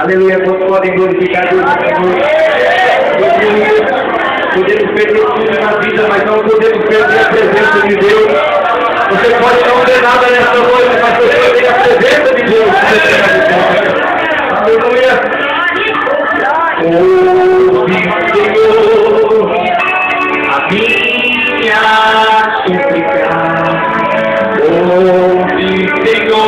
Aleluia, todos podem glorificar Deus. Podemos perder tudo na vida, mas não podemos perder a presença de Deus. Você pode não ter nada nessa noite, mas você tem a presença de Deus. Aleluia. Ouve, Senhor, a minha súplica. Ouve, Senhor,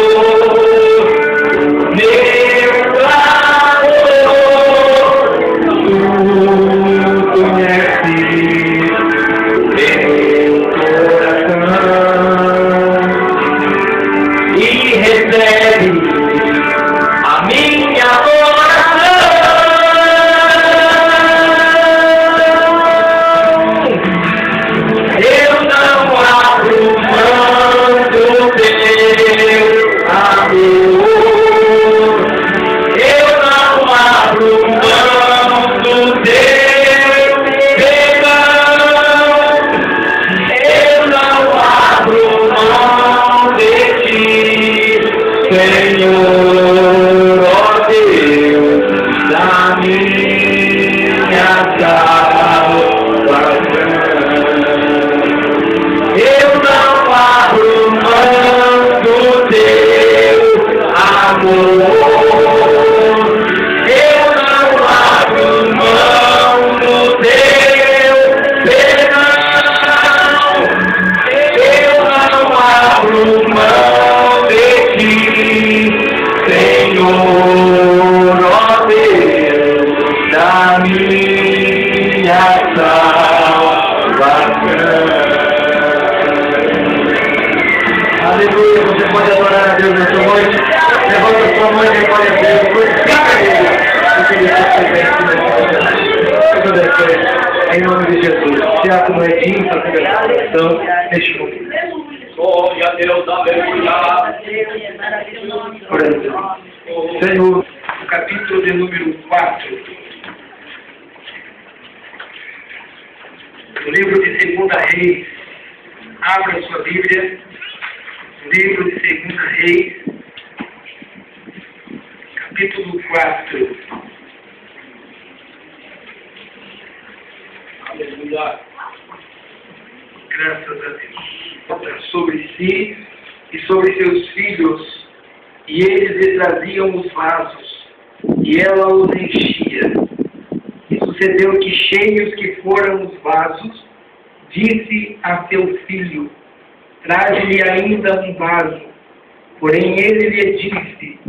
Aleluia, você pode adorar a Deus nessa noite. Levanta sua mão e glória a Deus. Glorifica Ele. Em nome de Jesus. Diácono Edinho, para pegar a oração. Fechou. Glória a Deus, aleluia. Senhor, o capítulo de número 4. O livro de 2 Reis. Abra sua Bíblia. Livro de 2 Reis, capítulo 4. Aleluia. Graças a Deus. Sobre si e sobre seus filhos, e eles lhe traziam os vasos, e ela os enchia. E sucedeu que, cheios que foram os vasos, disse a seu filho: traze-lhe ainda um vaso. Porém ele lhe disse: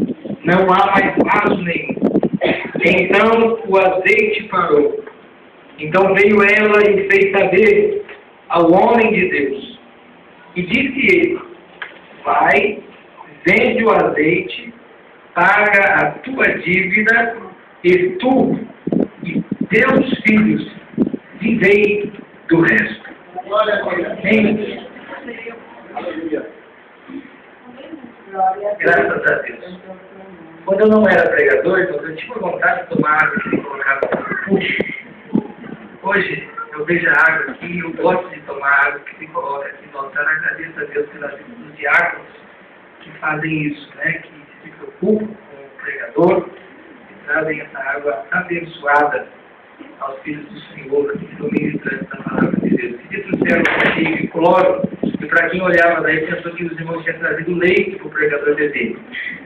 não há mais vaso nenhum. Então o azeite parou. Então veio ela e fez saber ao homem de Deus. E disse ele: vai, vende o azeite, paga a tua dívida, e tu e teus filhos vivei do resto. Amém. Aleluia. Graças a Deus. Quando eu não era pregador, eu tinha vontade de tomar água e colocar puxo. Hoje eu vejo a água aqui e eu gosto de tomar água que se coloca aqui no altar. Agradeço a Deus pela vida dos diáconos que fazem isso, né? Que se preocupam com o pregador, que trazem essa água abençoada aos filhos do Senhor, que são ministrantes da palavra de Deus. Se trouxeram aqui cloro, e para quem olhava daí pensou que os irmãos tinham trazido leite para o pregador beber.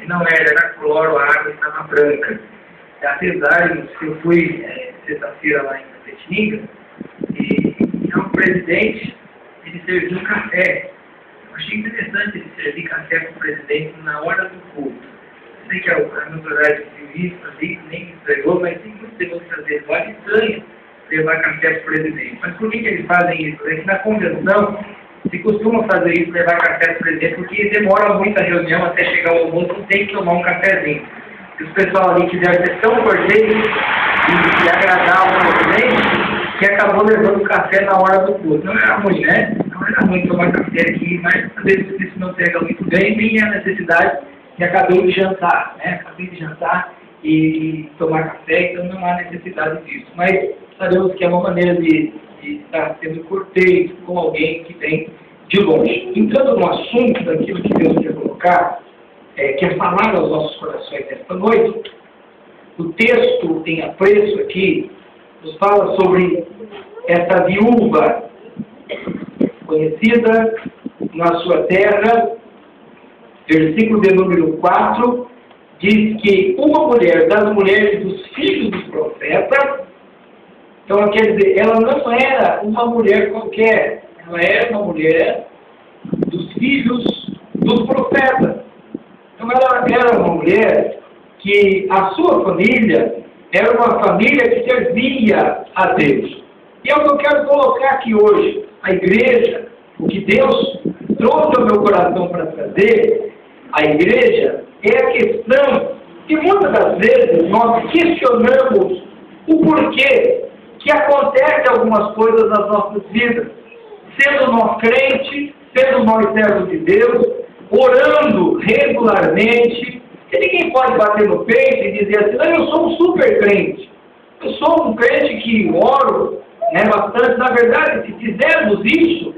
E não era cloro, a água estava branca. Apesar de eu fui sexta-feira lá em Petninga, e o presidente, ele serviu um café. Eu achei interessante ele servir café para o presidente na hora do culto. Eu sei que é o meu horário de serviço ali, nem me entregou, mas tem muitos irmãos fazer. Eu acho estranho levar café para o presidente. Mas por que eles fazem isso? É que na convenção se costuma fazer isso, levar café para o presidente, porque demora muito a reunião até chegar ao almoço, não tem que tomar um cafezinho. Se o pessoal ali quiser ser tão cortês e agradar o presidente, que acabou levando café na hora do culto. Não era ruim, né? Não era ruim tomar café aqui, mas às vezes isso não pega muito bem, nem é a necessidade de acabei de jantar, né? Acabei de jantar e tomar café, então não há necessidade disso. Mas sabemos que é uma maneira de estar sendo cortês com alguém que vem de longe. Entrando no assunto daquilo que Deus quer colocar, quer falar aos nossos corações esta noite, o texto em apreço aqui nos fala sobre essa viúva conhecida na sua terra. Versículo de número 4 diz que uma mulher das mulheres dos filhos dos profetas, então quer dizer, ela não era uma mulher qualquer, ela era uma mulher dos filhos dos profetas. Então ela era uma mulher que a sua família era uma família que servia a Deus. E é o que eu quero colocar aqui hoje. A igreja, o que Deus trouxe ao meu coração para trazer, a igreja é a questão que muitas das vezes nós questionamos o porquê que acontece algumas coisas nas nossas vidas. Sendo nós crentes, sendo nós servos de Deus, orando regularmente, e ninguém pode bater no peito e dizer assim, não, eu sou um super crente. Eu sou um crente que oro bastante. Na verdade, se fizermos isso,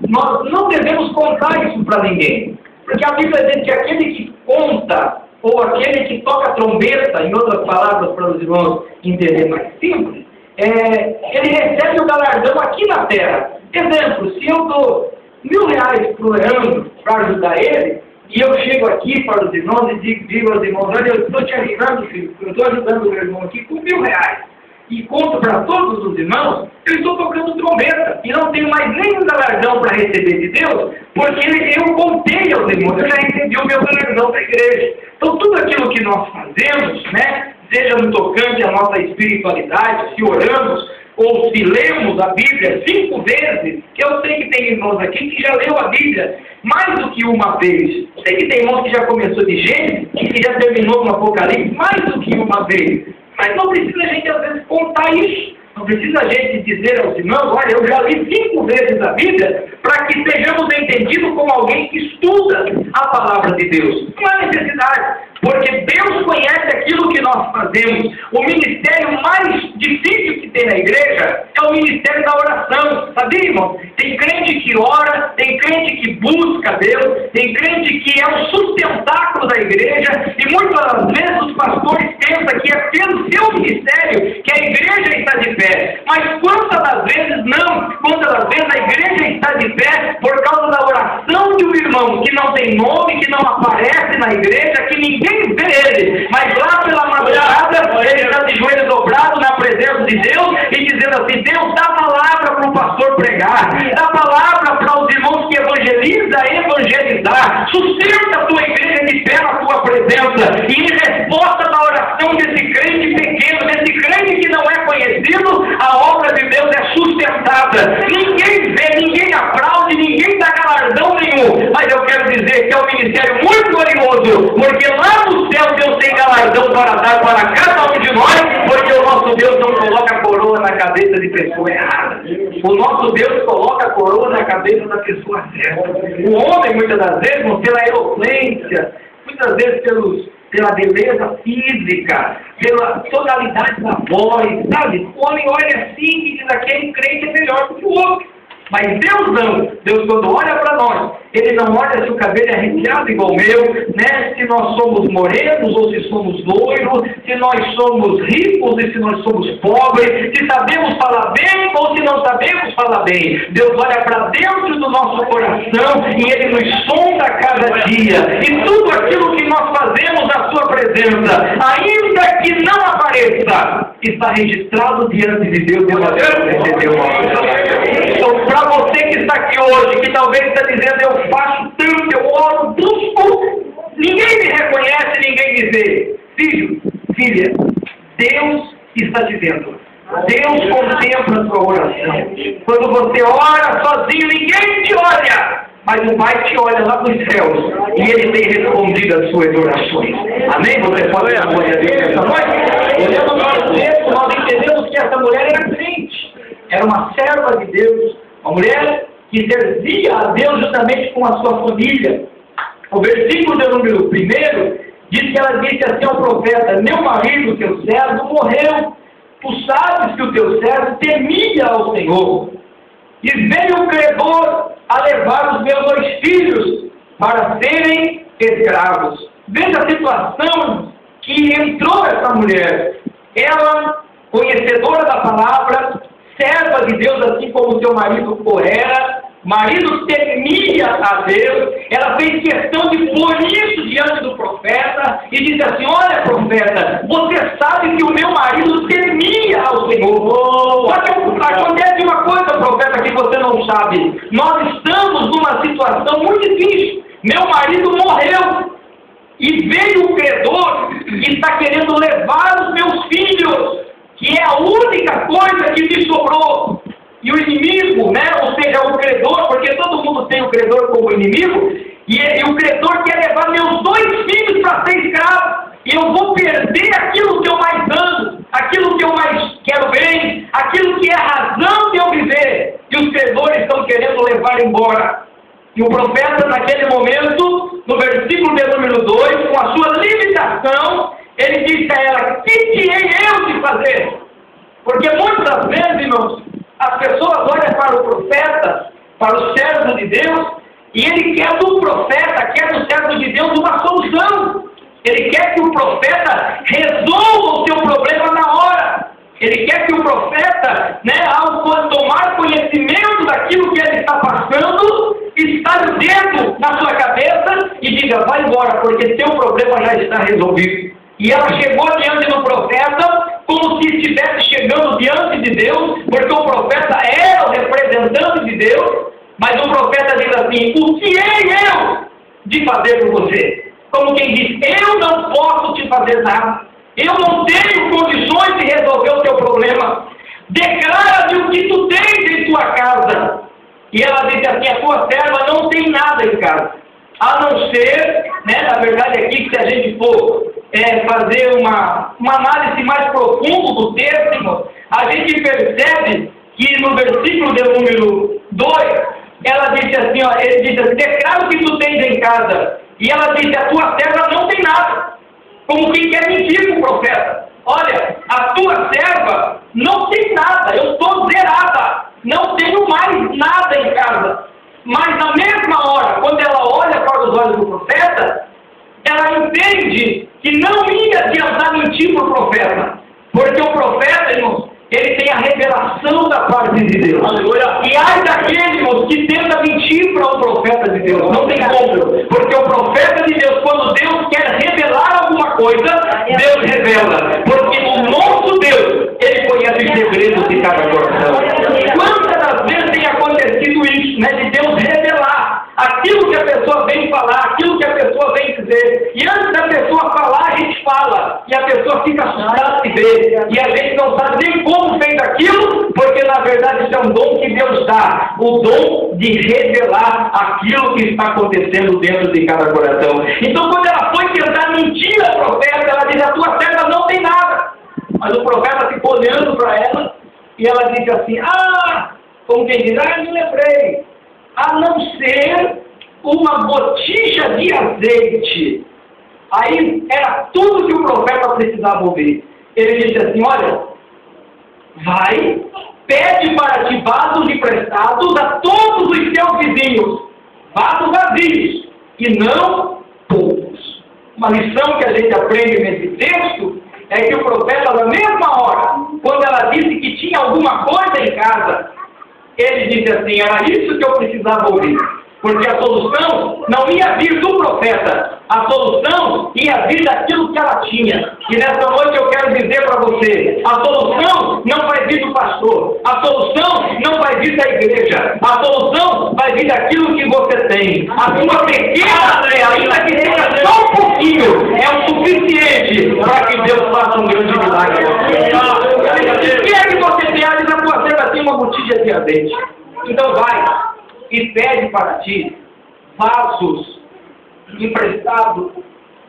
nós não devemos contar isso para ninguém. Porque a Bíblia diz que aquele que conta, ou aquele que toca a trombeta, em outras palavras para os irmãos entender mais simples, ele recebe o galardão aqui na terra. Exemplo, se eu dou R$1.000 para o Leandro para ajudar ele, e eu chego aqui para os irmãos e digo aos irmãos, olha, eu estou te ajudando, filho, eu estou ajudando o meu irmão aqui com R$1.000. E conto para todos os irmãos, eu estou tocando trombeta e não tenho mais nenhum galardão para receber de Deus, porque eu contei aos irmãos, eu já recebi o meu galardão da igreja. Então tudo aquilo que nós fazemos, seja no tocante à nossa espiritualidade, se oramos ou se lemos a Bíblia 5 vezes, que eu sei que tem irmãos aqui que já leu a Bíblia mais do que uma vez. Sei que tem irmãos que já começou de Gênesis e que já terminou no Apocalipse mais do que uma vez. Mas não precisa a gente, às vezes, contar isso. Não precisa a gente dizer aos irmãos, olha, eu já li 5 vezes a Bíblia, para que sejamos entendidos como alguém que estuda a palavra de Deus. Não há necessidade, porque Deus conhece aquilo que nós fazemos. O ministério mais difícil que tem na igreja é o ministério da oração. Sabia, irmão? Tem crente que ora, tem crente que busca Deus, tem crente que é o sustentáculo da igreja, e muitas vezes os pastores pensam que é pelo seu ministério que a igreja está de pé. Mas quantas das vezes não? Quantas das vezes a igreja está de pé por causa da oração de um irmão que não tem nome, que não aparece na igreja, que ninguém vê ele, mas lá pela madrugada ele está de joelho dobrado na presença de Deus e dizendo assim, Deus, dá palavra para o pastor pregar, dá palavra para os irmãos que evangelizar, sustenta a tua igreja de pé na tua presença, e em resposta da oração desse crente pequeno, desse crente que não é conhecido, a obra de Deus é sustentada. Ninguém vê, ninguém aplaude, ninguém dá galardão nenhum, mas eu quero dizer que é um ministério muito glorioso, porque lá no céu Deus tem galardão para dar para cada um de nós, porque o nosso Deus não coloca a coroa na cabeça de pessoa errada. O nosso Deus coloca a coroa na cabeça da pessoa certa. O homem, muitas das vezes, pela eloquência, muitas vezes pela beleza física, pela tonalidade da voz, sabe? O homem olha assim e diz, aquele crente é melhor do que o outro. Mas Deus não. Deus, quando olha para nós, Ele não olha se o cabelo é arrepiado igual o meu, né? Se nós somos morenos ou se somos loiros, se nós somos ricos e se nós somos pobres, se sabemos falar bem ou se não sabemos falar bem. Deus olha para dentro do nosso coração e Ele nos sonda a cada dia. E tudo aquilo que nós fazemos na Sua presença, ainda que não apareça, está registrado diante de Deus. Então, para você que está aqui hoje, que talvez está dizendo, eu faço tanto, eu oro, busco, ninguém me reconhece, ninguém me vê. Filho, filha, Deus está te vendo. Deus contempla a sua oração. Quando você ora sozinho, ninguém te olha, mas o Pai te olha lá dos céus e Ele tem respondido às suas orações. Amém? Você pode dar glória a Deus essa noite? Olhando para o texto, nós entendemos que essa mulher era crente, era uma serva de Deus, uma mulher que servia a Deus juntamente com a sua família. O versículo de número 1 diz que ela disse assim ao profeta: meu marido, teu servo, morreu. Tu sabes que o teu servo temia ao Senhor. E veio o credor a levar os meus 2 filhos para serem escravos. Veja a situação que entrou essa mulher. Ela, conhecedora da palavra, serva de Deus, assim como seu marido o era, marido temia a Deus, ela fez questão de pôr isso diante do profeta e disse assim: olha, profeta, você sabe que o meu marido temia ao Senhor. Só que acontece uma coisa, profeta, que você não sabe. Nós estamos numa situação muito difícil. Meu marido morreu e veio o credor e está querendo levar os meus filhos, que é a única coisa que me sobrou. E o inimigo, né, ou seja, o credor, porque todo mundo tem o credor como inimigo, e o credor quer levar meus 2 filhos para ser escravo, e eu vou perder aquilo que eu mais amo, aquilo que eu mais quero bem, aquilo que é a razão de eu viver, e os credores estão querendo levar embora. E o profeta, naquele momento, no versículo de número 2, com a sua limitação, ele disse a ela: que hei eu de fazer? Porque muitas vezes, irmãos, as pessoas olham para o profeta, para o servo de Deus, e ele quer do profeta, quer do servo de Deus uma solução. Ele quer que o profeta resolva o seu problema na hora. Ele quer que o profeta, né, ao tomar conhecimento daquilo que ele está passando, estale o dedo na sua cabeça e diga: vai embora, porque teu problema já está resolvido. E ela chegou diante do profeta como se estivesse chegando diante de Deus, porque o profeta era o representante de Deus, mas o profeta diz assim: o que hei eu de fazer por você? Como quem diz: eu não posso te fazer nada, eu não tenho condições de resolver o teu problema, declara-me o que tu tens em tua casa. E ela diz assim: a tua serva não tem nada em casa, a não ser, né, na verdade aqui, que se a gente for fazer uma análise mais profunda do texto, a gente percebe que no versículo de número 2, ela disse assim, ó, ele diz assim: declara o que tu tens em casa. E ela disse: a tua serva não tem nada. Como quem quer mentir para o profeta: olha, a tua serva não tem nada, eu estou zerada, não tenho mais nada em casa. Mas na mesma hora, quando ela olha para os olhos do profeta, ela entende que não ia adiantar mentir para o profeta, porque o profeta, irmãos, ele tem a revelação da parte de Deus. Aleluia. E ai daquele, irmãos, que tenta mentir para o profeta de Deus. Não tem como, porque o profeta de Deus, quando Deus quer revelar alguma coisa, Deus revela, porque o nosso Deus, ele conhece os segredos de cada coração. Quantas das vezes tem acontecido isso, né, de Deus revelar aquilo que a pessoa vem falar, aquilo que a pessoa vem dizer, e antes da pessoa falar, a gente fala, e a pessoa fica assustada de ver, e a gente não sabe nem como fez aquilo, porque na verdade isso é um dom que Deus dá, o dom de revelar aquilo que está acontecendo dentro de cada coração. Então, quando ela foi tentar mentir ao profeta, ela diz: a tua serva não tem nada. Mas o profeta ficou olhando para ela, e ela disse assim: como quem diz, eu me lembrei, a não ser uma botija de azeite. Aí era tudo que o profeta precisava ouvir. Ele disse assim: olha, vai, pede para ti vasos emprestados a todos os teus vizinhos, vasos vazios, e não poucos. Uma lição que a gente aprende nesse texto é que o profeta, na mesma hora, quando ela disse que tinha alguma coisa em casa, ele disse assim: era isso que eu precisava ouvir. Porque a solução não ia vir do profeta, a solução ia vir daquilo que ela tinha. E nessa noite eu quero dizer para você: a solução não vai vir do pastor, a solução não vai vir da igreja, a solução vai vir daquilo que você tem. A sua pequena fé, ainda que seja só um pouquinho, é o suficiente para que Deus faça um grande milagre. O que é que você tem? A tua cena tem uma botija de azeite. Então vai e pede para ti vasos emprestados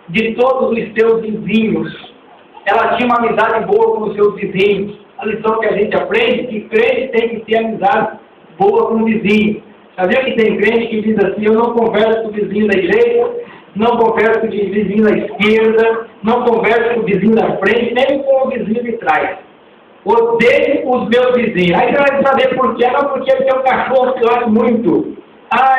de todos os teus vizinhos. Ela tinha uma amizade boa com os seus vizinhos. A lição que a gente aprende é que crente tem que ter amizade boa com o vizinho. Sabia que tem crente que diz assim: eu não converso com o vizinho da direita, não converso com o vizinho da esquerda, não converso com o vizinho da frente, nem com o vizinho de trás. Odeio os meus vizinhos. Aí você vai saber por quê. Não porque ele tem um cachorro que late muito.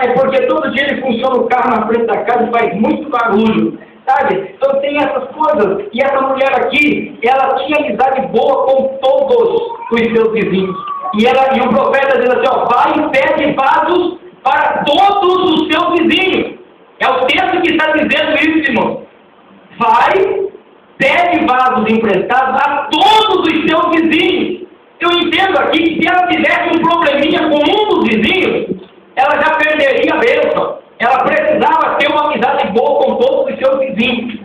É porque todo dia ele funciona o carro na frente da casa e faz muito barulho. Sabe? Então tem essas coisas. E essa mulher aqui, ela tinha amizade boa com todos os seus vizinhos. E o profeta diz assim: ó, vai e pede vasos para todos os seus vizinhos. É o texto que está dizendo isso, irmão. Vai, pede vasos emprestados a todos os seus vizinhos. Eu entendo aqui que se ela tivesse um probleminha com um dos vizinhos, ela já perderia a bênção. Ela precisava ter uma amizade boa com todos os seus vizinhos.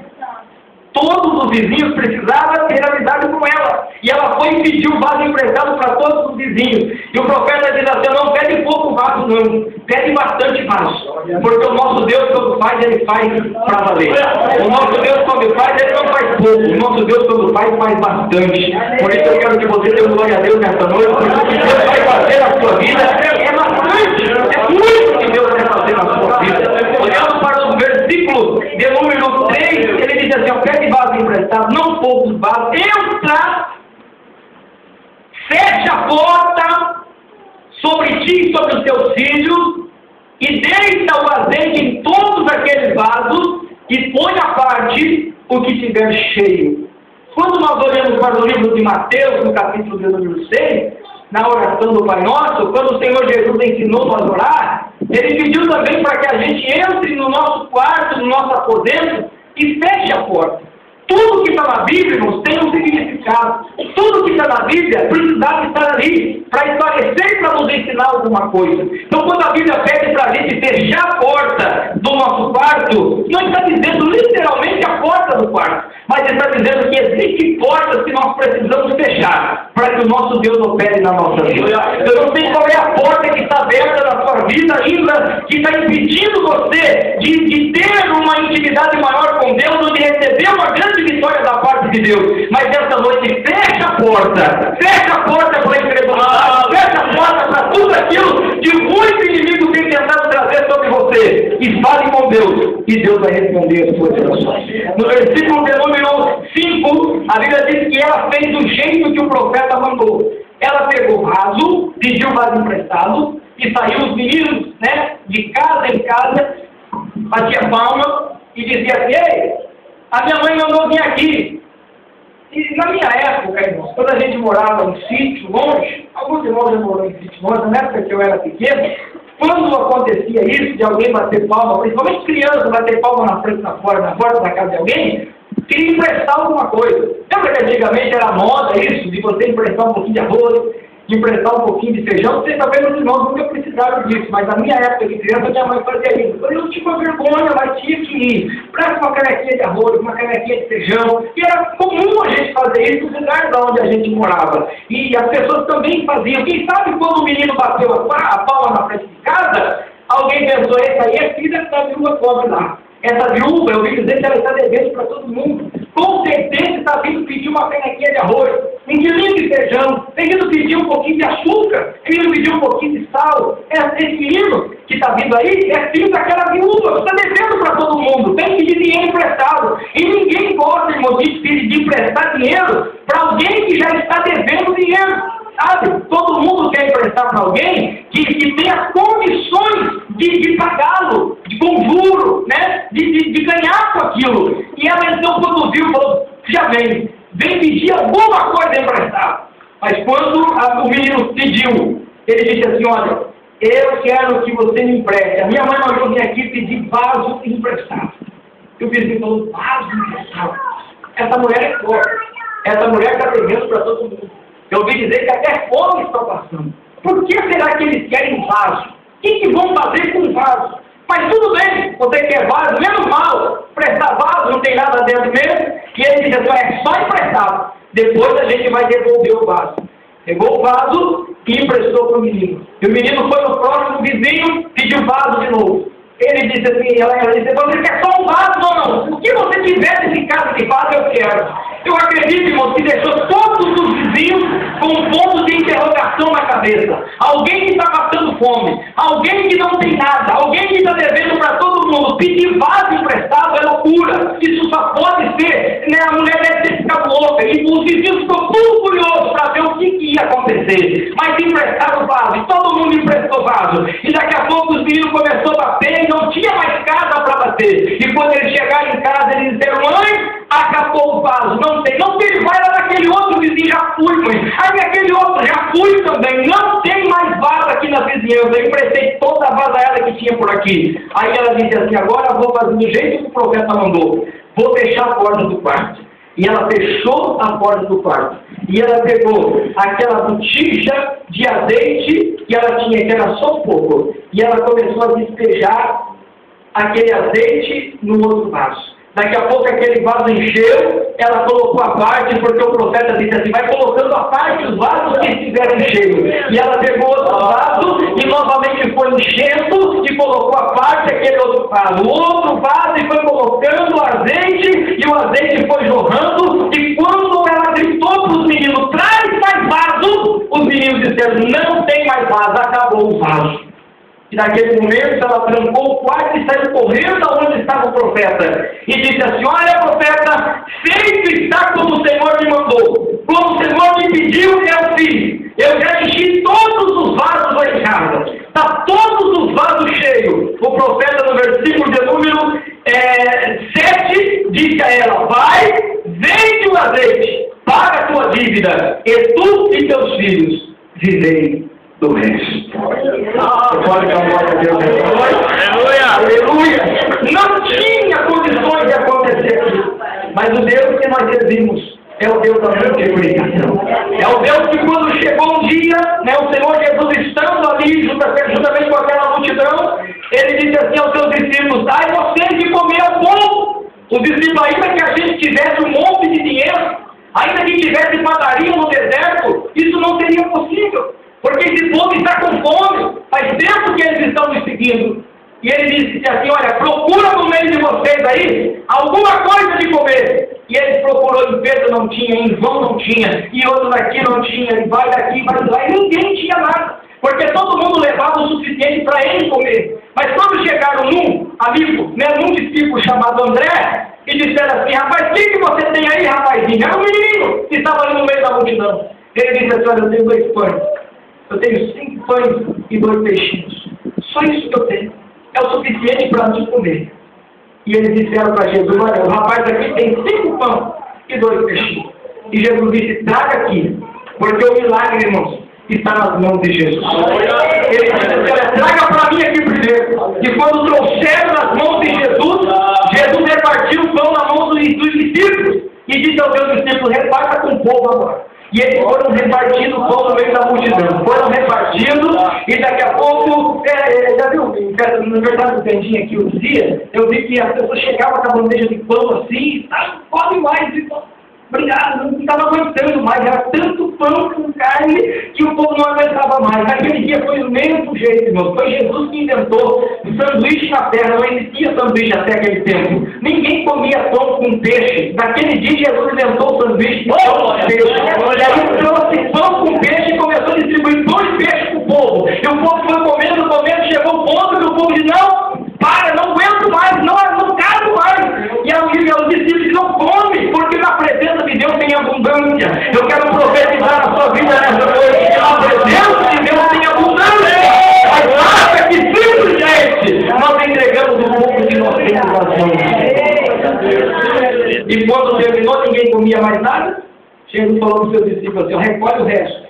Todos os vizinhos precisavam ter amizade com ela. E ela foi e pediu vaso emprestado para todos os vizinhos. E o profeta diz assim: não pede pouco vaso não, pede bastante vaso. Porque o nosso Deus, quando faz, ele faz para valer. O nosso Deus, quando faz, ele não faz pouco. O nosso Deus, quando faz bastante. Por isso eu quero que você dê glória a Deus nessa noite, porque o que Deus vai fazer na sua vida é bastante. É muito que Deus vai fazer na sua vida. Olhando para o versículo de número 3, ele diz assim: pede vaso emprestado, não poucos vasos, entra, fecha a porta sobre ti e sobre os teus filhos, e deita o azeite em todos aqueles vasos, e põe à parte o que tiver cheio. Quando nós olhamos para o livro de Mateus, no capítulo de número 6, na oração do Pai Nosso, quando o Senhor Jesus ensinou a orar, ele pediu também para que a gente entre no nosso quarto, no nosso aposento, e feche a porta. Tudo que está na Bíblia, irmãos, tem um significado. Tudo que está na Bíblia precisava estar ali para esclarecer e para nos ensinar alguma coisa. Então, quando a Bíblia pede para a gente fechar a porta do nosso quarto, não está dizendo literalmente a porta do quarto, mas está dizendo que existem portas que nós precisamos fechar para que o nosso Deus opere na nossa vida. Eu não sei qual é a porta que está aberta na sua vida ainda, que está impedindo você de ter uma intimidade maior com Deus ou de receber uma grande vitória da parte de Deus. Mas essa noite, fecha a porta para a incredulidade, fecha a porta para tudo aquilo que muito inimigo tem tentado trazer sobre você, e fale com Deus, e Deus vai responder as suas orações. No versículo de número 5, a Bíblia diz que ela fez do jeito que o profeta mandou. Ela pegou vaso, pediu vaso emprestado, e saiu os meninos, de casa em casa, batia palma e dizia assim: ei, a minha mãe mandou vir aqui. E na minha época, irmãos, quando a gente morava em sítio longe, alguns irmãos já moraram em sítio longe, na época que eu era pequeno, quando acontecia isso, de alguém bater palma, principalmente criança bater palma na porta da casa de alguém, queria emprestar alguma coisa. Lembra que antigamente era moda isso, de você emprestar um pouquinho de arroz, de emprestar um pouquinho de feijão? Vocês talvez os irmãos nunca precisaram disso, mas na minha época de criança, minha mãe fazia isso. Eu não tinha vergonha, mas tinha que ir. Presta uma canequinha de arroz, uma canequinha de feijão. E era comum a gente fazer isso nos lugares onde a gente morava. E as pessoas também faziam. Quem sabe quando o menino bateu a palma na frente de casa, alguém pensou: essa aí é filha da viúva pobre lá. Essa viúva, eu ouvi dizer que ela está devendo para todo mundo. Com certeza está vindo pedir uma canequinha de arroz, um quilinho de feijão, tem vindo pedir um pouquinho de açúcar, tem vindo pedir um pouquinho de sal. Esse menino que está vindo aí é filho daquela viúva, está devendo para todo mundo, tem que pedir dinheiro emprestado. E ninguém gosta, irmão, de emprestar dinheiro para alguém que já está devendo dinheiro. Sabe? Todo mundo ela então, quando viu, falou, já vem pedir alguma coisa emprestada. Mas quando o menino pediu, ele disse assim, olha, eu quero que você me empreste. A minha mãe mandou vir aqui pedir vaso emprestado. E o vizinho falou, vaso emprestado? Essa mulher é forte. Essa mulher está devendo para todo mundo. Eu ouvi dizer que até fome está passando. Por que será que eles querem vaso? O que vão fazer com vaso? Mas tudo bem, você quer vaso, menos mal. Prestar vaso, não tem nada dentro mesmo. E ele disse assim, é só emprestado. Depois a gente vai devolver o vaso. Pegou o vaso e emprestou para o menino. E o menino foi no próximo vizinho, pediu vaso de novo. Ele disse assim, ela disse, você quer só um vaso ou não? O que você tiver nesse caso de vaso, eu quero. Eu acredito, irmão, que deixou todos os vizinhos com um ponto de interrogação na cabeça. Alguém que está passando fome, alguém que não tem nada, alguém que está devendo para todo mundo. Pedir vaso emprestado é loucura. Isso só pode ser, né? A mulher deve ter ficado louca. E os vizinhos ficou tudo curiosos para ver o que ia acontecer. Mas emprestaram vaso, e todo mundo emprestou vaso. E daqui a pouco os meninos começaram a bater e não tinha mais casa para bater. E quando eles chegaram em casa, eles disseram, mãe, acabou o vaso. Não tem vaso daquele outro vizinho, já fui, mãe. Aí aquele outro, já fui também. Não tem mais vaso aqui na vizinhança. Eu emprestei toda a vasalhada que tinha por aqui. Aí ela disse assim, agora eu vou fazer do jeito que o profeta mandou. Vou fechar a porta do quarto. E ela fechou a porta do quarto. E ela pegou aquela botija de azeite que ela tinha, que era só pouco. E ela começou a despejar aquele azeite no outro vaso. Daqui a pouco aquele vaso encheu, ela colocou a parte, porque o profeta disse assim, vai colocando a parte os vasos que estiveram cheios. E ela pegou outro vaso e novamente foi enchendo e colocou a parte aquele outro vaso. O outro vaso e foi colocando o azeite e o azeite foi jorrando. E quando ela gritou para os meninos, traz mais vaso, os meninos disseram, não tem mais vaso, acabou o vaso. E naquele momento ela trancou o quarto e saiu correndo aonde estava o profeta. E disse assim, olha profeta, feito está como o Senhor me mandou. Como o Senhor me pediu, eu fiz. Eu já enchi todos os vasos lá em casa. Está todos os vasos cheios. O profeta no versículo de número 7 disse a ela, vai, vende o azeite, paga a tua dívida, e tu e teus filhos vivei do resto. Aleluia! Não tinha condições de acontecer aquilo. Mas o Deus que nós servimos é o Deus da multiplicação. É o Deus que quando chegou um dia, né, o Senhor Jesus estando ali juntamente com aquela multidão, ele disse assim aos seus discípulos, dai vocês de comer ao povo. Os discípulos, ainda que a gente tivesse um monte de dinheiro, ainda que tivesse padaria no deserto, isso não seria possível. Porque esse povo está com fome, faz tempo que eles estão me seguindo. E ele disse assim, olha, procura no meio de vocês aí alguma coisa de comer. E eles procurou, em Pedro não tinha, em João não tinha, e outro daqui não tinha, e vai daqui, vai de lá, e ninguém tinha nada. Porque todo mundo levava o suficiente para eles comer. Mas quando chegaram num amigo, né, num discípulo chamado André, e disseram assim, rapaz, o que você tem aí, rapazinho? Era um menino que estava ali no meio da multidão. Ele disse assim, olha, eu tenho 2 pães. Eu tenho 5 pães e 2 peixinhos. Só isso que eu tenho. É o suficiente para te comer. E eles disseram para Jesus, olha, o rapaz aqui tem 5 pães e 2 peixinhos. E Jesus disse, traga aqui. Porque o milagre, irmãos, está nas mãos de Jesus. Ele disse, olha, traga para mim aqui primeiro. E quando trouxeram nas mãos de Jesus, Jesus repartiu o pão na mão dos discípulos. E disse aos seus discípulos, reparta com o povo agora. E eles foram repartindo o pão no meio da multidão. Foram repartindo, e daqui a pouco, já viu, na verdade, no cantinho aqui, eu dizia, eu vi que as pessoas chegavam com a bandeja de pão assim, não come mais, obrigado, não estava aguentando mais, era tanto pão com carne que o povo não aguentava mais. Naquele dia foi do mesmo jeito, irmão. Foi Jesus que inventou o sanduíche na terra, não existia sanduíche até aquele tempo. Ninguém comia pão com peixe. Naquele dia Jesus inventou o sanduíche de pão com peixe. E aí trouxe pão com peixe e começou a distribuir pão e peixe para o povo. E o povo foi comendo, chegou o ponto que o povo disse, não, para, não aguento mais, não cabe mais. E aí os discípulos não come, porque na presença de Deus tem abundância. Eu quero profetizar na sua vida nessa noite, que na presença de Deus tem abundância. Mas basta que simplesmente nós entregamos o pouco que nós temos nas mãos. E quando terminou, ninguém comia mais nada. Jesus falou para os seus discípulos assim, recolhe o resto.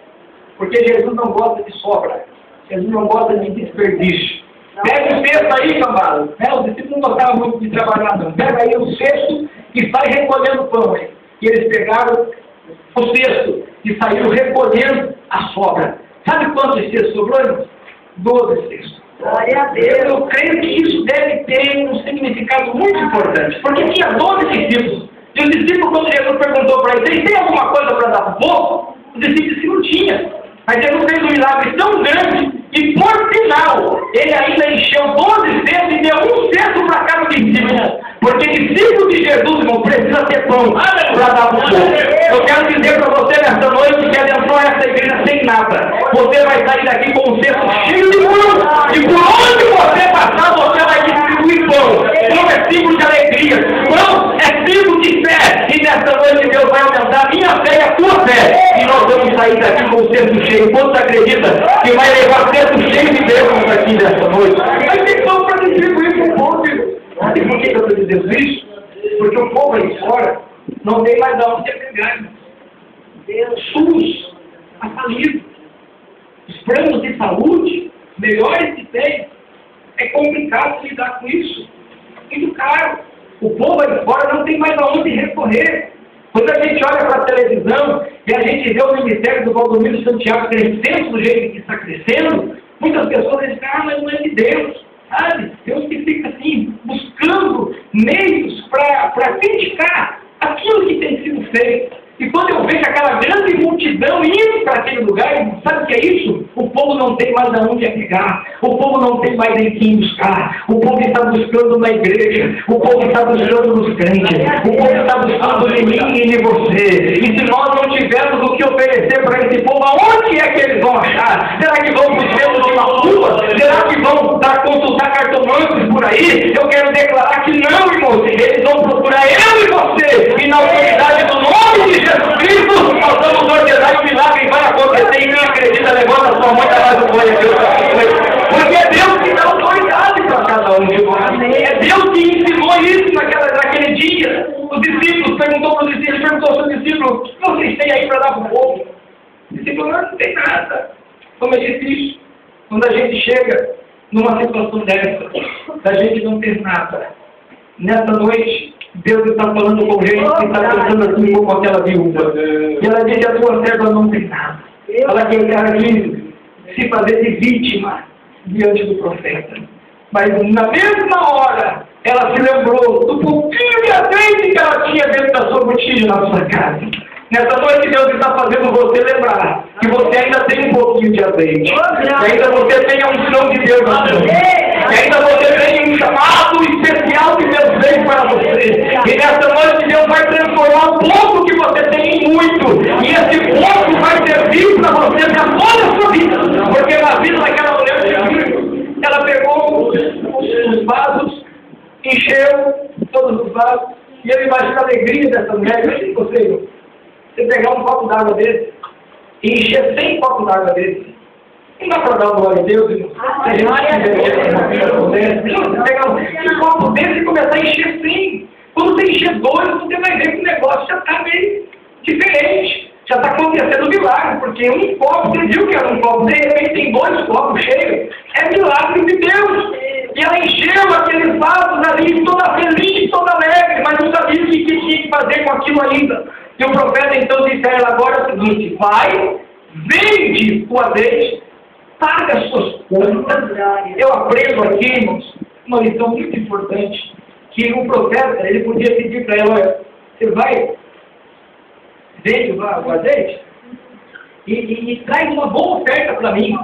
Porque Jesus não gosta de sobra. Jesus não gosta de desperdício. Pega o cesto aí, cambada. Os discípulos não gostavam muito de trabalhar, não. Pega aí o cesto e sai recolhendo pão. Aí. E eles pegaram o cesto e saíram recolhendo a sobra. Sabe quantos cestos sobrou, irmãos? 12 cestos. Glória a Deus. Eu creio que isso deve ter um significado muito importante. Porque tinha 12 discípulos. E os discípulos, quando Jesus perguntou para eles, tem alguma coisa para dar para o povo? Os discípulos disseram que não tinha. Mas Jesus fez um milagre tão grande e, por final, ele ainda encheu 12 cestos e deu um cesto para cada discípulo. Porque discípulo de Jesus, irmão, precisa ter pão para dar para o povo. Eu quero dizer para você nessa noite que adentrou essa igreja sem nada. Você vai sair daqui com um cesto cheio de pão. E por onde você passar, você vai distribuir pão. Pão é símbolo de alegria. Pão é símbolo de fé. E nessa noite Deus vai aumentar a minha fé e a tua fé. E nós vamos sair daqui com o cesto cheio. Quantos acredita que vai levar cesto cheio de Deus aqui nessa noite? Mas tem pão para distribuir para o povo. Sabe por que eu estou dizendo isso? Porque o povo aí fora não tem mais aonde pegar. O SUS está falido. Os planos de saúde, melhores que tem, é complicado lidar com isso. Muito caro. O povo aí fora não tem mais aonde recorrer. Quando a gente olha para a televisão e a gente vê o ministério do Valdomiro Santiago crescendo do jeito que está crescendo, muitas pessoas dizem, mas não é de Deus. Sabe? Deus que fica assim, buscando meios para criticar aquilo que tem sido feito. E quando eu vejo aquela grande multidão indo para aquele lugar, sabe o que é isso? O povo não tem mais aonde pegar. O povo não tem mais em quem buscar. O povo está buscando na igreja. O povo está buscando nos crentes. O povo está buscando em mim e em você. E se nós não tivermos o que oferecer para esse povo, aonde é que eles vão achar? Será que vão para o centro de uma rua? Será que vão consultar cartomantes por aí? Eu quero declarar que não, irmãos. Eles vão procurar eu e você. E na autoridade do nome de Jesus Cristo, nós vamos ordenar e o milagre vai acontecer. E quem acredita, levanta a sua mão e dá mais um glória a Deus. Porque é Deus que dá autoridade para cada um de nós. É Deus que ensinou isso naquele dia. Os discípulos perguntou para os discípulos, perguntou aos seus discípulos, o que vocês têm aí para dar para o povo? Os discípulos não tem nada. Como eu disse isso, quando a gente chega numa situação dessa, a gente não tem nada. Nessa noite, Deus está falando com gente que está pensando assim como aquela viúva. E ela diz, a tua serva não tem nada. Ela quer aqui se fazer de vítima diante do profeta. Mas na mesma hora, ela se lembrou do pouquinho de azeite que ela tinha dentro da sua botija na sua casa. Nessa noite Deus está fazendo você lembrar que você ainda tem um pouquinho de azeite. Que ainda você tem a unção de Deus na sua vida. Que ainda você tem um chamado especial que Deus fez para você. E nessa noite Deus vai transformar o pouco que você tem em muito. E esse pouco vai servir para você para toda a sua vida. Porque na vida daquela mulher, ela pegou os vasos, encheu todos os vasos. E eu imagino a alegria dessa mulher. Eu sei você pegar um copo d'água desse e encher 100 copos d'água desse. Não dá para dar glória a Deus, irmão. Se a gente pegar um copo desse e começar a encher 100. Quando você encher 2, você vai ver que o negócio já está meio diferente. Já está acontecendo um milagre, porque um copo, você viu que era um copo, de repente tem 2 copos cheios. É milagre de Deus. E ela encheu aqueles vasos ali, toda feliz, toda alegre, mas não sabia o que tinha que fazer com aquilo ainda. E o profeta então disse a ela agora o seguinte, vai, vende o azeite, paga as suas contas. Eu aprendo aqui, irmãos, uma lição muito importante, que o profeta, ele podia pedir para ela, olha, você vai, vende o azeite e traz uma boa oferta para mim.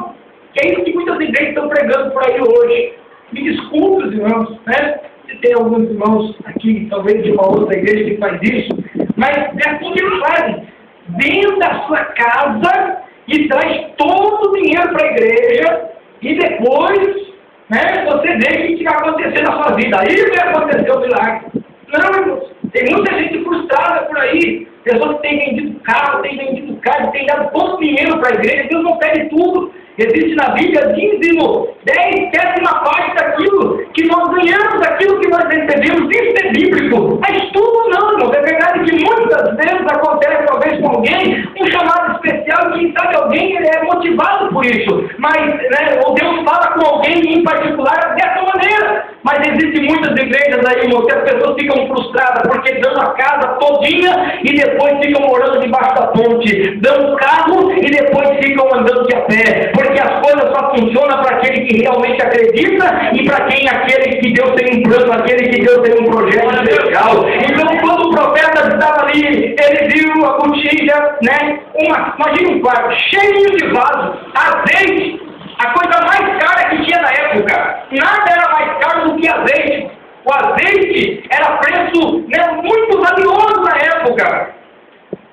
Que é isso que muitas igrejas estão pregando por aí hoje. Me desculpe, irmãos, né? Se tem alguns irmãos aqui, talvez de uma outra igreja que faz isso, mas é assim que eles fazem. Venda a sua casa e traz todo o dinheiro para a igreja e depois, né, você vê o que vai acontecer na sua vida. Aí vai acontecer o milagre. Não, irmãos. Tem muita gente frustrada por aí. Pessoas que têm vendido carro, têm dado todo o dinheiro para a igreja. Deus não pede tudo. Existe na Bíblia dízimo, 10/10 parte daquilo que nós ganhamos, daquilo que nós recebemos. Isso é bíblico. Mas tudo não, irmão. É verdade que muitas vezes acontece, talvez com alguém, um chamado especial, quem sabe alguém ele é motivado por isso. Mas, né, ou Deus fala com alguém em particular dessa maneira. Mas existem muitas igrejas aí, irmão, que as pessoas ficam frustradas porque dão a casa todinha e depois ficam morando debaixo da ponte. Dão o carro e depois ficam andando de a pé. Porque as coisas só funcionam para aquele que realmente acredita e para aquele que Deus tem um plano, aquele que Deus tem um projeto especial. Então, quando o profeta estava ali, ele viu a botija, né? Imagina um quarto cheio de vasos, azeite, a coisa mais cara que tinha na época. Nada era mais caro do que azeite. O azeite era preço, né, muito valioso na época.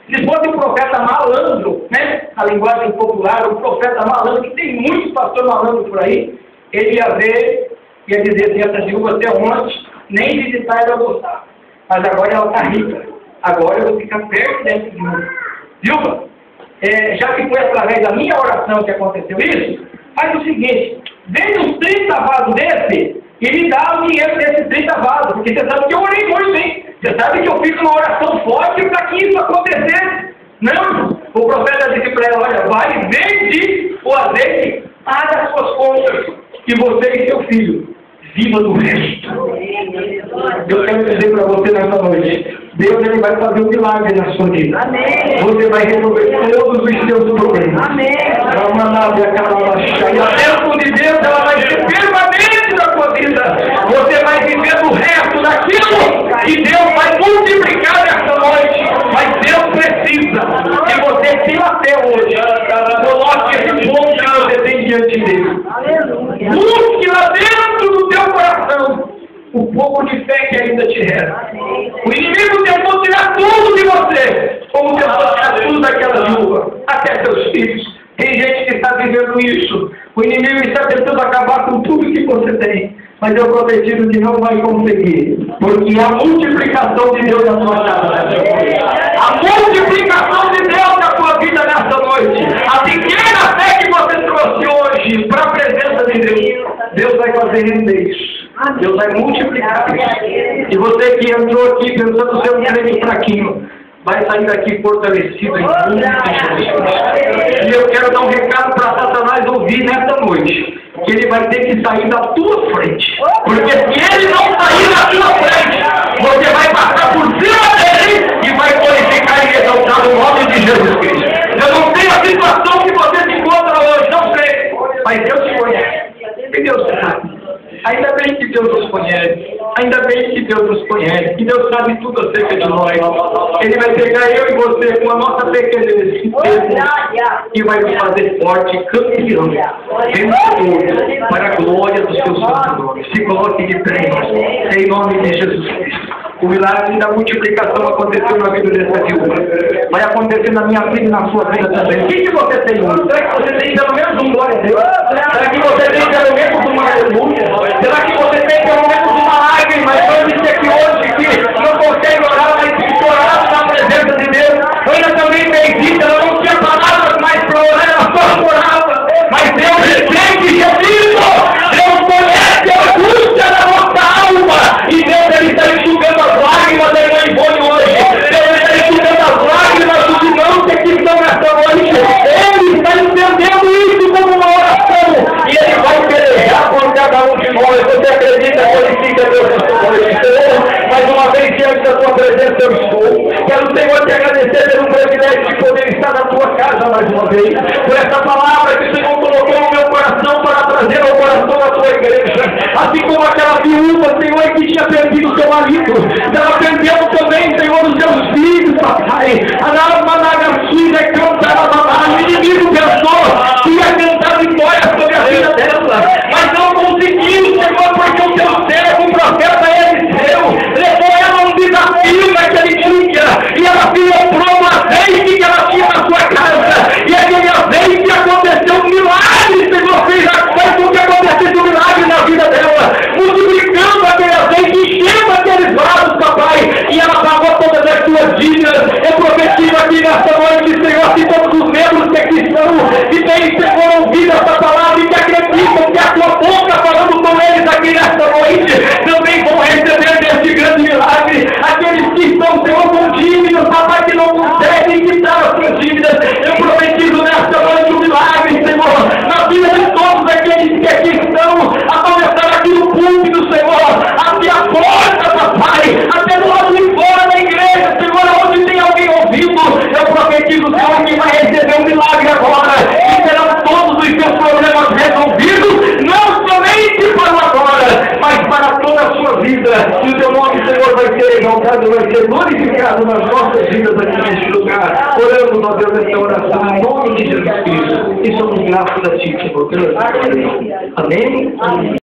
Se fosse um profeta malandro, né, a linguagem popular, um profeta malandro, que tem muitos pastores malandros por aí, ele ia ver, ia dizer assim, essa viúva até ontem, nem visitar ela gostar. Mas agora ela está rica. Agora eu vou ficar perto dessa viúva. Viúva, já que foi através da minha oração que aconteceu isso, faz o seguinte, vende uns 30 vasos desse e me dá o dinheiro desses 30 vasos, porque você sabe que eu orei muito, hein? Você sabe que eu fiz uma oração forte para que isso acontecesse. Não, o profeta disse para ela, olha, vai, vende o azeite, paga as suas contas, e você e seu filho, viva do resto. Eu quero dizer para você nessa noite, Deus ele vai fazer um milagre na sua vida. Amém. Você vai resolver todos os seus problemas. Amém. E a bênção de Deus ela vai ser permanente na sua vida. Você vai viver o resto daquilo que Deus vai multiplicar nessa noite. Mas Deus precisa que você tenha até hoje. Coloque esse ponto que você tem diante dele. Busque lá dentro do teu coração o pouco de fé que ainda te resta. O inimigo tentou tirar tudo de você, como tentou tirar tudo daquela viúva, até seus filhos. Tem gente que está vivendo isso. O inimigo está tentando acabar com tudo que você tem. Mas eu profetizo que não vai conseguir. Porque a multiplicação de Deus na sua casa. A multiplicação de Deus na sua vida nessa noite. A pequena fé que você trouxe hoje para a presença de Deus. Deus vai fazer render isso. Deus vai multiplicar isso. E você que entrou aqui pensando ser um crente fraquinho, vai sair daqui fortalecido em nome de Jesus. E eu quero dar um recado para Satanás ouvir nessa noite. Que ele vai ter que sair da tua frente. Porque se ele não sair da tua frente, você vai passar por cima dele e vai glorificar e exaltar o nome de Jesus Cristo. Eu não sei a situação que você se encontra hoje, não sei. Mas Deus te conhece. E Deus sabe. Ainda bem que Deus nos conhece. Ainda bem que Deus nos conhece. Que Deus sabe tudo acerca de nós. Ele vai pegar eu e você com a nossa pequenez e vai nos fazer forte, campeão, vencedor, para a glória do seu santo nome. Se coloque de pé em nome de Jesus Cristo. O milagre da multiplicação aconteceu na vida dessa viúva. Vai acontecer na minha vida e na sua vida também. O que você tem hoje? Será que você tem pelo menos um glória a Deus? Será que você tem pelo menos uma aleluia? Será que você tem pelo menos uma lágrima? Eu disse aqui hoje que não consegue orar, mas fica orando na presença de Deus. Eu ainda também bendita, eu não tinha palavras mais para orar, ela só orava. Mas Deus entende, Jesus! Deus conhece a angústia da nossa alma. E Deus ele está enxugando as lágrimas da irmã Ivone hoje. Deus está enxugando as lágrimas dos irmãos que aqui estão nessa noite. Ele está entendendo isso como uma oração. E ele vai pelejar por cada um de nós. Você acredita, glorifica Deus nessa noite. Senhor, mais uma vez diante da tua presença eu estou. Quero, Senhor, te agradecer pelo privilégio de poder estar na tua casa mais uma vez. Por essa palavra que o Senhor colocou no meu coração para trazer ao coração da tua igreja. Assim como aquela viúva, Senhor, que tinha perdido o seu marido. Ela perdeu também, Senhor, os seus filhos, papai. O inimigo pensou que ia tentar vitória sobre a vida dela. Mas não conseguiu, Senhor, porque o teu servo, o profeta Eliseu, levou ela um desafio naquele dia. E ela se lembrou do azeite que ela tinha na sua casa. E aquele azeite aconteceu um milagre, Senhor, fez com que acontecesse um milagre na vida dela. Multiplicando aquele azeite, enchendo aqueles vasos, papai. E ela pagou todas as suas dívidas. Eu profetizo aqui nessa noite, Senhor, que todos os membros que aqui estão, que têm, Senhor, ouvido ouvido essa palavra e que acreditam que a tua boca falando com eles aqui nesta noite também vão receber desse grande milagre. Aqueles que estão, Senhor, com dívidas, papai, que não conseguem quitar as suas dívidas, eu profetizo nesta noite um milagre, Senhor, na vida de todos aqueles que aqui estão, a começar aqui no púlpito, Senhor, até a porta, papai, até do lado de fora da igreja, Senhor, onde tem alguém ouvindo, eu profetizo, Senhor, que vai receber um milagre agora, e serão todos os seus problemas resolvidos, não somente para o agora, mas para toda a sua vida, e o teu nome, Senhor, vai ser exaltado, vai ser glorificado nas nossas vidas aqui neste lugar. Oramos, ó Deus, essa oração em nome de Jesus Cristo, e somos gratos a Ti, Senhor, pelo Amém. Amém.